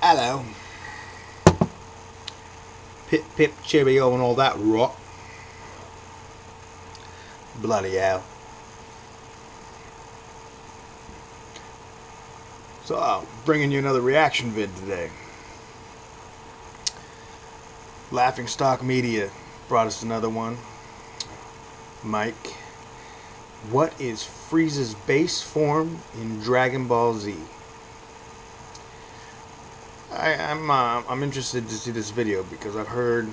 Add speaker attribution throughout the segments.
Speaker 1: Hello. Pip, pip, cheerio and all that rot. Bloody hell. So, bringing you another reaction vid today. Laughingstock Media brought us another one. Mike, what is Frieza's base form in Dragon Ball Z? I'm interested to see this video because I've heard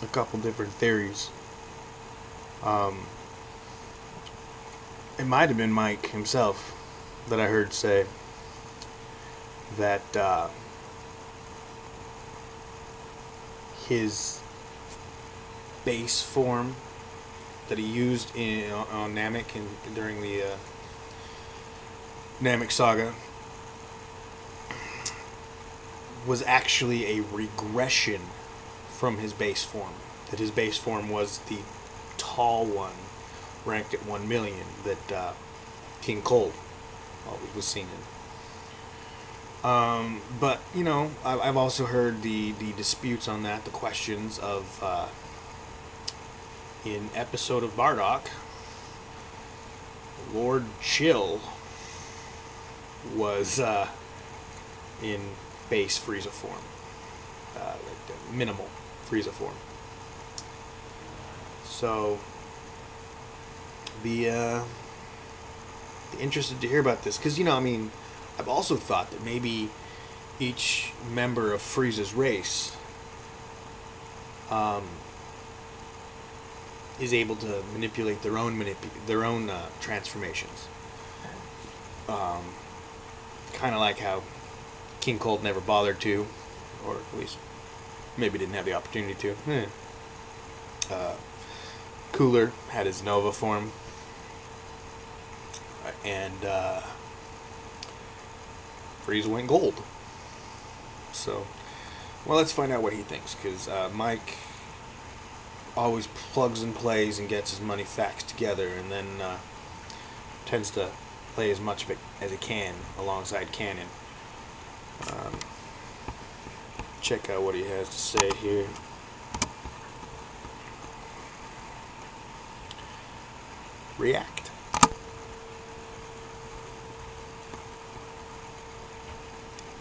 Speaker 1: a couple different theories. It might have been Mike himself that I heard say that his base form that he used on Namek during the Namek saga was actually a regression from his base form. That his base form was the tall one, ranked at 1 million, that King Cold always was seen in. But, you know, I've also heard the disputes on that, the questions of, in episode of Bardock, Lord Chill was in base Frieza form, like minimal Frieza form. So, be interested to hear about this, because, you know, I mean, I've also thought that maybe each member of Frieza's race is able to manipulate their own transformations. Kind of like how King Cold never bothered to, or at least maybe didn't have the opportunity to. Cooler had his Nova form, and Frieza went gold. So, well, let's find out what he thinks, because Mike always plugs and plays and gets his money facts together, and then tends to play as much of it as he can alongside canon. Check out what he has to say here. React.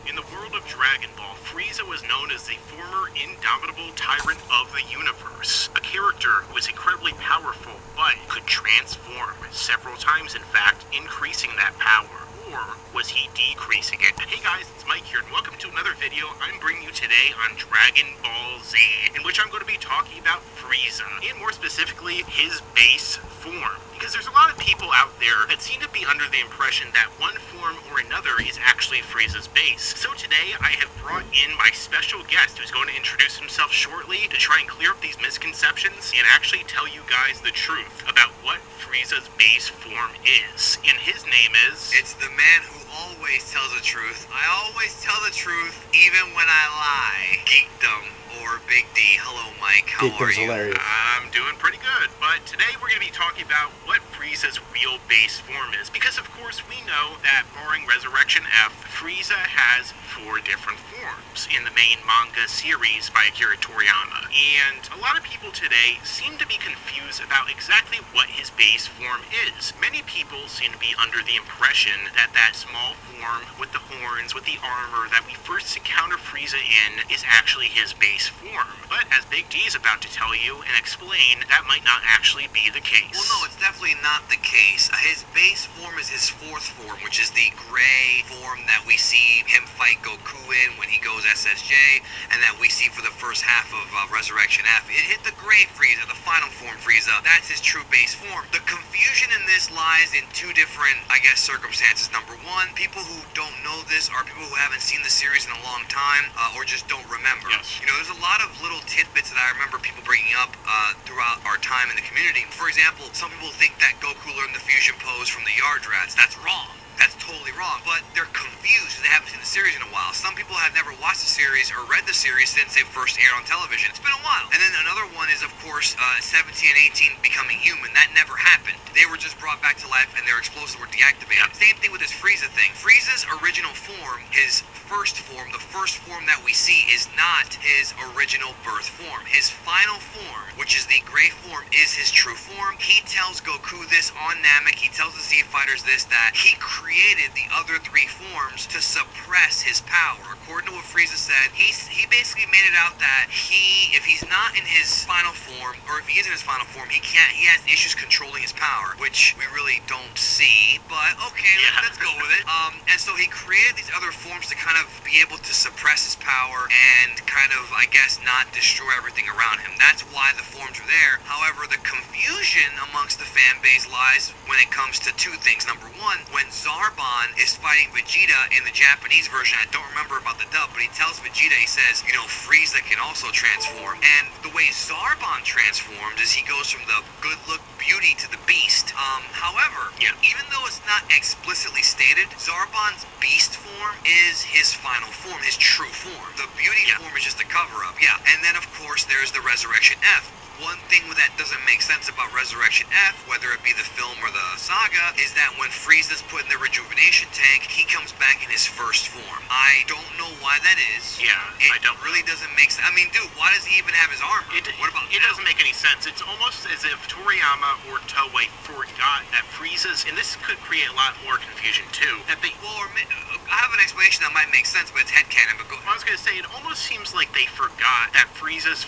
Speaker 2: In the world of Dragon Ball, Frieza was known as the former indomitable tyrant of the universe. A character who was incredibly powerful, but could transform several times, in fact, increasing that power. Or was he decreasing it? Hey guys, it's Mike here, and welcome to another video I'm bringing you today on Dragon Ball Z, in which I'm going to be talking about Frieza, and more specifically, his base form. Because there's a lot of people out there that seem to be under the impression that one form or another is actually Frieza's base. So today, I have brought in my special guest who's going to introduce himself shortly to try and clear up these misconceptions and actually tell you guys the truth about what Frieza's base form is. And his name is...
Speaker 3: It's the man who always tells the truth. I always tell the truth, even when I lie. Geekdom, or Big D. Hello, Mike. How are you?
Speaker 1: Hilarious.
Speaker 2: I'm doing pretty good, but today we're going to be talking about what Frieza's real base form is. Because, of course, we know that, barring Resurrection F, Frieza has 4 different forms in the main manga series by Akira Toriyama. And a lot of people today seem to be confused about exactly what his base form is. Many people seem to be under the impression that that small form with the horns, with the armor that we first encounter Frieza in is actually his base form. But as Big D is about to tell you and explain, that might not actually be the case.
Speaker 3: Well, no, it's definitely not the case. His base form is his 4th form, which is the gray form that we see him fight Goku in when he goes SSJ, and that we see for the first half of Resurrection F. It hit the gray Frieza, the final form Frieza. That's his true base form. The confusion in this lies in 2 different, I guess, circumstances. Number 1, people who don't know this are people who haven't seen the series in a long time, or just don't remember.
Speaker 2: Yes.
Speaker 3: You know, there's a lot of little tidbits that I remember people bringing up throughout our time in the community. For example, some people think that Goku learned the fusion pose from the Yardrats. That's wrong. That's totally wrong. But they're confused because they haven't seen the series in a while. Some people have never watched the series or read the series since they first aired on television. It's been a while. And then another one is, of course, 17 and 18 becoming human. That never happened. They were just brought back to life and their explosives were deactivated. Same thing with this Frieza thing. Frieza's original form, his first form, the first form that we see, is not his original birth form. His final form, which is the gray form, is his true form. He tells Goku this on Namek. He tells the Z Fighters this, that he created the other three forms to suppress his power. According to what Frieza said, he basically made it out that if he's not in his final form, or if he is in his final form, he has issues controlling his power, which we really don't see, but okay, let's go with it. And so he created these other forms to kind of be able to suppress his power and kind of, I guess, not destroy everything around him. That's why the forms are there. However, the confusion amongst the fan base lies when it comes to two things. Number one, when Zarbon is fighting Vegeta in the Japanese version, I don't remember about the dub, but he tells Vegeta, he says, Frieza can also transform. And the way Zarbon transforms is he goes from the good look beauty to the beast. However, even though it's not explicitly stated, Zarbon's beast form is his final form, his true form. The beauty form is just a cover-up, And then, of course, there's the Resurrection F. One thing that doesn't make sense about Resurrection F, whether it be the film or the saga, is that when Frieza's put in the rejuvenation tank, he comes back in his first form. I don't know why that is.
Speaker 2: I don't.
Speaker 3: Really doesn't make sense. I mean, dude, why does he even have his armor? What about
Speaker 2: it? Doesn't make any sense. It's almost as if Toriyama or Toei forgot that Frieza's, and this could create a lot more confusion too, that they...
Speaker 3: Well, I have an explanation that might make sense, but it's headcanon, but go...
Speaker 2: I was going to say, it almost seems like they forgot that Frieza's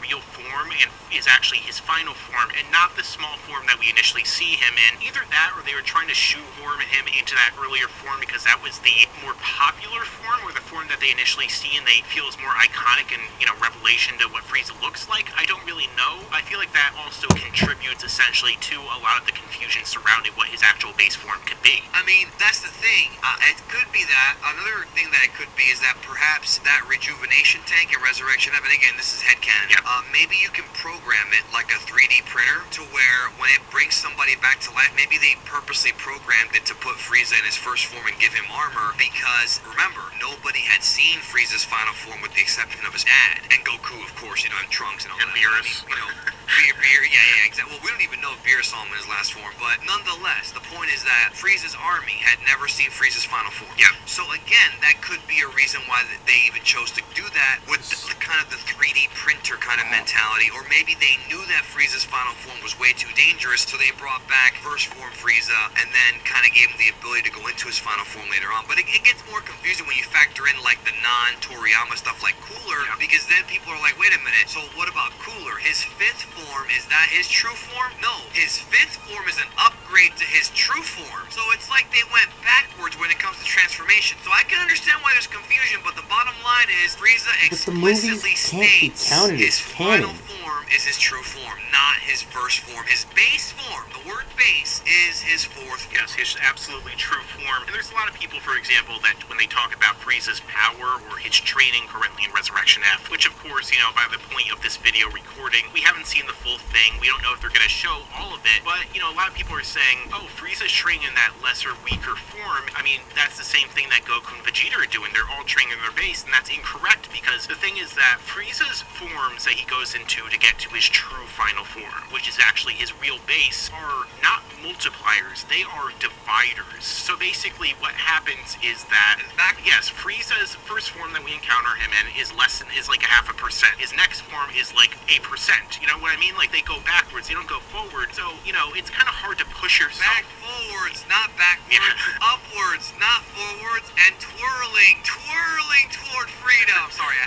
Speaker 2: real form and is actually his final form and not the small form that we initially see him in. Either that or they were trying to shoehorn him into that earlier form because that was the more popular form, or the form that they initially see and they feel is more iconic and, revelation to what Frieza looks like. I don't really know. I feel like that also contributes essentially to a lot of the confusion surrounding what his actual base form could be.
Speaker 3: I mean, that's the thing. It could be that. Another thing that it could be is that perhaps that rejuvenation tank and resurrection of it, again, this is headcanon. Maybe you can program it like a 3D printer to where when it brings somebody back to life, maybe they purposely programmed it to put Frieza in his first form and give him armor because, remember, nobody had seen Frieza's final form with the exception of his dad. And Goku, of course, and Trunks and all
Speaker 2: and
Speaker 3: that.
Speaker 2: Beerus.
Speaker 3: Beer, exactly. Well, we don't even know if Beerus saw him in his last form, but nonetheless, the point is that Frieza's army had never seen Frieza's final form. So again, that could be a reason why they even chose to do that with the kind of the 3D printer kind of mentality, or maybe they knew that Frieza's final form was way too dangerous, so they brought back first form Frieza and then kind of gave him the ability to go into his final form later on. But it gets more confusing when you factor in like the non-Toriyama stuff like Cooler, because then people are like, wait a minute, so what about Cooler? His fifth form, is that his true form? No, his fifth form is an upgrade to his true form. So it's like they went backwards when it comes to transformation. So I can understand why there's confusion, but the bottom line is Frieza explicitly states his final form is his true form, not his first form. His base form, the word base, is his fourth form.
Speaker 2: Yes, his absolutely true form. And there's a lot of people, for example, that when they talk about Frieza's power or his training currently in Resurrection F, which of course, by the point of this video recording, we haven't seen the full thing. We don't know if they're going to show all of it, but, a lot of people are saying, oh, Frieza's training in that lesser, weaker form. I mean, that's the same thing that Goku and Vegeta are doing. They're all training in their base, and that's incorrect because the thing is that Frieza's forms that he goes into to get to his true final form, which is actually his real base, are not multipliers, they are dividers. So basically what happens is that, Frieza's first form that we encounter him in is like a 0.5%. His next form is like 8%. You know what I mean? Like they go backwards, they don't go forward. So, it's kind of hard to push yourself.
Speaker 3: Back forwards, not backwards. Upwards, not forwards. And twirling toward freedom. Sorry,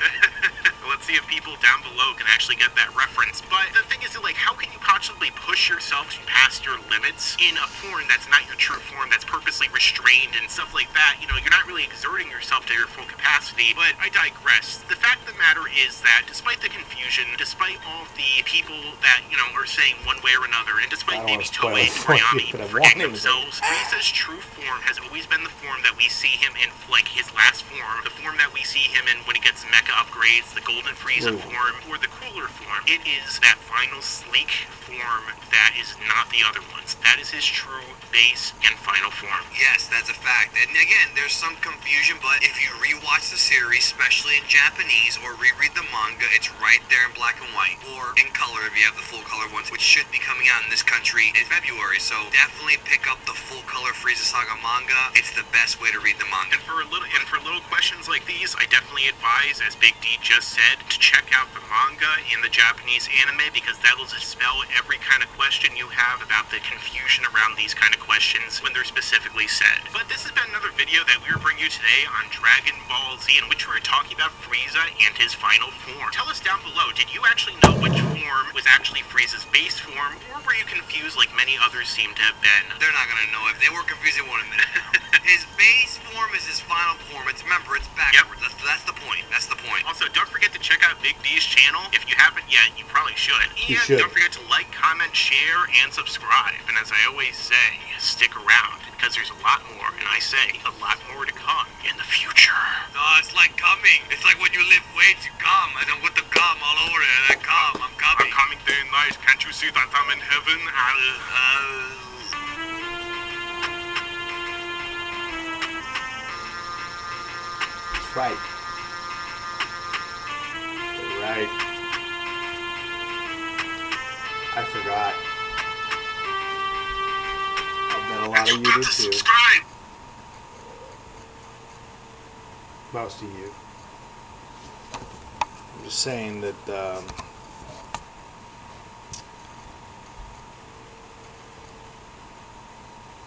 Speaker 2: Let's see if people down below can actually get that reference. But the thing is, how can you possibly push yourself past your limits in a form that's not your true form, that's purposely restrained and stuff like that? You're not really exerting yourself to your full capacity. But I digress. The fact of the matter is that despite the confusion, despite all the people that, are saying one way or another, and despite maybe Toei and Toriyama even forgetting themselves, Frieza's true form has always been the form that we see him in, his last form, the form that we see him in when he gets mecha upgrades, the Golden Frieza form, or the Cooler form. It is that final sleek form that is not the other ones. That is his true base and final form.
Speaker 3: Yes, that's a fact. And again, there's some confusion, but if you rewatch the series, especially in Japanese, or reread the manga, it's right there in black and white, or in color if you have the full color ones, which should be coming out in this country in February. So definitely pick up the full color Frieza Saga manga. It's the best way to read the manga.
Speaker 2: And for little questions like these, I definitely advise, as Big D just said, to check out the manga in the Japanese anime, because that'll dispel every kind of question you have about the confusion around these kind of questions when they're specifically said. But this has been another video that we were bringing you today on Dragon Ball Z, in which we were talking about Frieza and his final form. Tell us down below, did you actually know which form was actually Frieza's base form, or were you confused like many others seem to have been?
Speaker 3: They're not gonna know. If they were confused, they won't admit it. His base form is his final form. Remember, it's backwards. Yep. That's the point. That's the point.
Speaker 2: Also, don't forget to check out Big D's channel. If you haven't yet, you probably should. And don't forget to like, comment, share, and subscribe. And as I always say, stick around, because there's a lot more, and I say a lot more to come in the future.
Speaker 3: Oh, it's like coming. It's like when you lift weights, you come. And then with the cum all over it, I come. I'm coming.
Speaker 2: I'm coming day and night. Can't you see that I'm in heaven?
Speaker 1: That's right. You're right. I forgot. I bet a lot of you did too.
Speaker 2: Subscribe.
Speaker 1: Most of you. I'm just saying that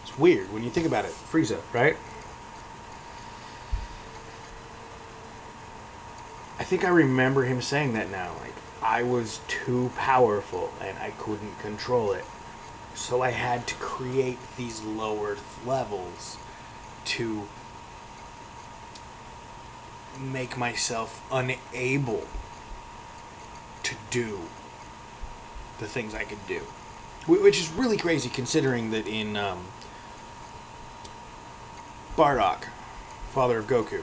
Speaker 1: it's weird when you think about it. Frieza, right? I think I remember him saying that now. Like, I was too powerful and I couldn't control it. So I had to create these lower levels to make myself unable to do the things I could do. Which is really crazy considering that in Bardock, father of Goku,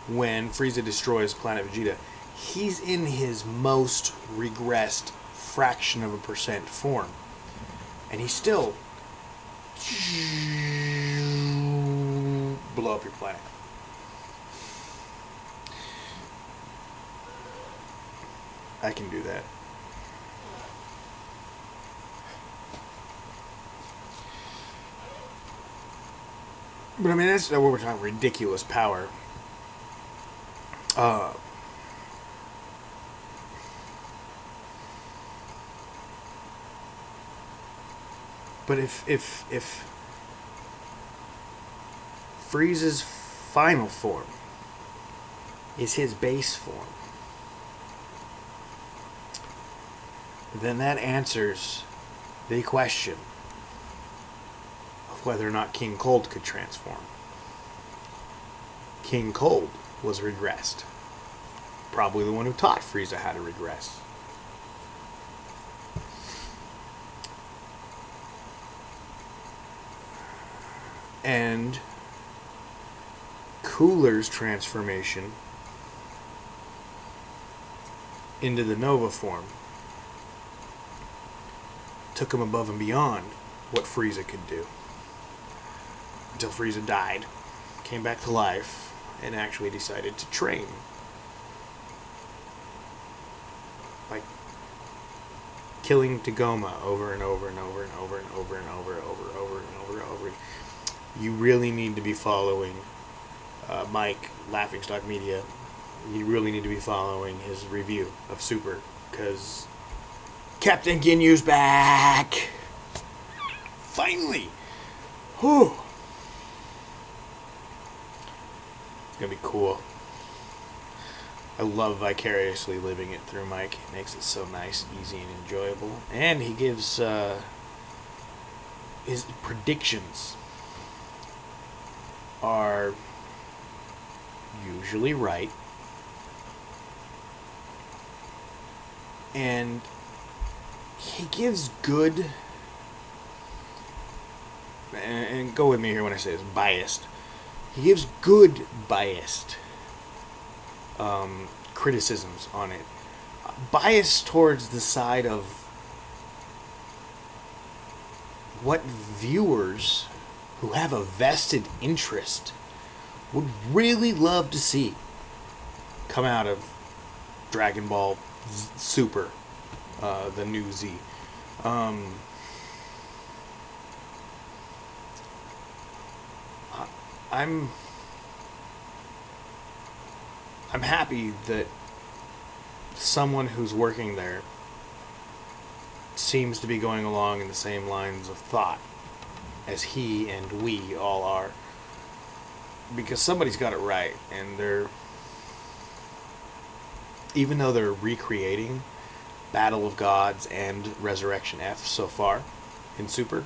Speaker 1: when Frieza destroys planet Vegeta, he's in his most regressed fraction of a percent form. And he still blow up your planet. I can do that. But I mean, that's what we're talking, ridiculous power. But if Frieza's final form is his base form, then that answers the question of whether or not King Cold could transform. King Cold was regressed. Probably the one who taught Frieza how to regress. And Cooler's transformation into the Nova form took him above and beyond what Frieza could do. Until Frieza died, came back to life, and actually decided to train. Like killing Tagoma over and over and over and over and over and over and over and over and over and over. You really need to be following Mike, Laughingstock Media. You really need to be following his review of Super, because Captain Ginyu's back! Finally! Whew! It's gonna be cool. I love vicariously living it through Mike. It makes it so nice, easy, and enjoyable. And he gives his predictions are usually right. And he gives good, and go with me here when I say this, biased. He gives good biased criticisms on it. Biased towards the side of what viewers who have a vested interest would really love to see come out of Dragon Ball Super, the new Z. I'm happy that someone who's working there seems to be going along in the same lines of thought as he and we all are, because somebody's got it right, and even though they're recreating Battle of Gods and Resurrection F so far in Super,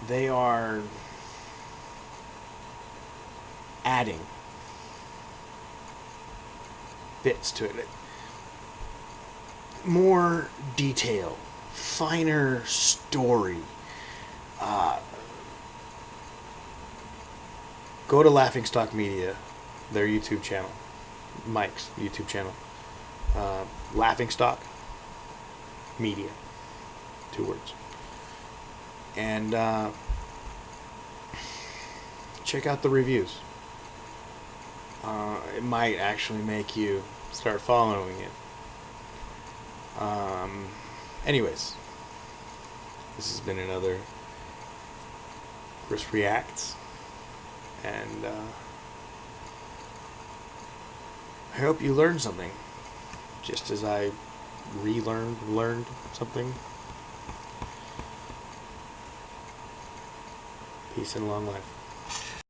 Speaker 1: they are adding bits to it. More detail, finer story. Go to Laughingstock Media, their YouTube channel, Mike's YouTube channel. Laughingstock Media, 2 words. And check out the reviews. It might actually make you start following it. Anyways, this has been another Chris Reacts, and I hope you learned something, just as I learned something. Peace and long life.